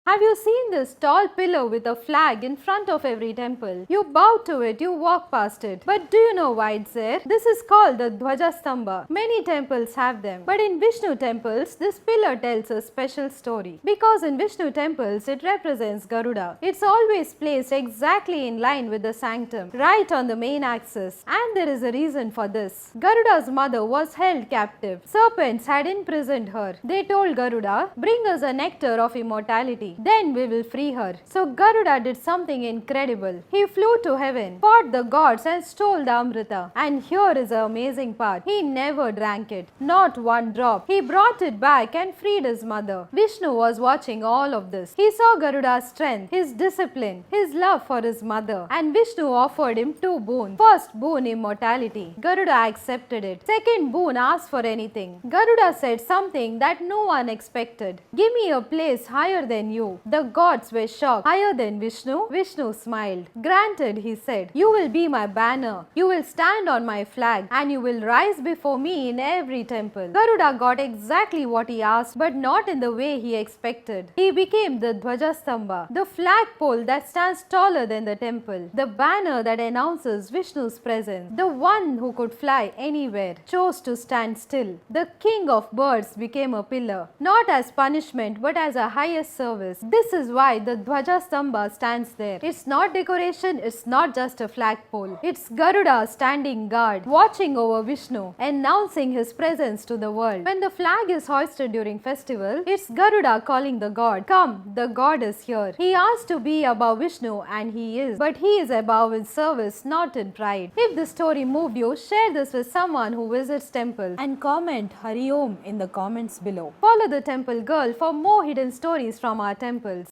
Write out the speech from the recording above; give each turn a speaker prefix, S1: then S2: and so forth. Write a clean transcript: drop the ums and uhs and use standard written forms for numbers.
S1: Have you seen this tall pillar with a flag in front of every temple? You bow to it, you walk past it. But do you know why it's there? This is called the Dvajastambha. Many temples have them. But in Vishnu temples, this pillar tells a special story. Because in Vishnu temples, it represents Garuda. It's always placed exactly in line with the sanctum, right on the main axis. And there is a reason for this. Garuda's mother was held captive. Serpents had imprisoned her. They told Garuda, "Bring us a nectar of immortality. Then we will free her." So Garuda did something incredible. He flew to heaven, fought the gods and stole the Amrita. And here is the amazing part. He never drank it. Not one drop. He brought it back and freed his mother. Vishnu was watching all of this. He saw Garuda's strength, his discipline, his love for his mother. And Vishnu offered him two boons. First boon, immortality. Garuda accepted it. Second boon, asked for anything. Garuda said something that no one expected. "Give me a place higher than you." The gods were shocked. Higher than Vishnu? Vishnu smiled. "Granted," he said. "You will be my banner. You will stand on my flag and you will rise before me in every temple." Garuda got exactly what he asked, but not in the way he expected. He became the Dvajastambha, the flagpole that stands taller than the temple, the banner that announces Vishnu's presence. The one who could fly anywhere chose to stand still. The king of birds became a pillar, not as punishment but as a highest service. This is why the Dvajastambha stands there. It's not decoration, it's not just a flagpole. It's Garuda standing guard, watching over Vishnu, announcing his presence to the world. When the flag is hoisted during festival, it's Garuda calling the god, "Come, the god is here." He asked to be above Vishnu and he is, but he is above in service, not in pride. If this story moved you, share this with someone who visits temples and comment Hari Om in the comments below. Follow the Temple Girl for more hidden stories from our temples.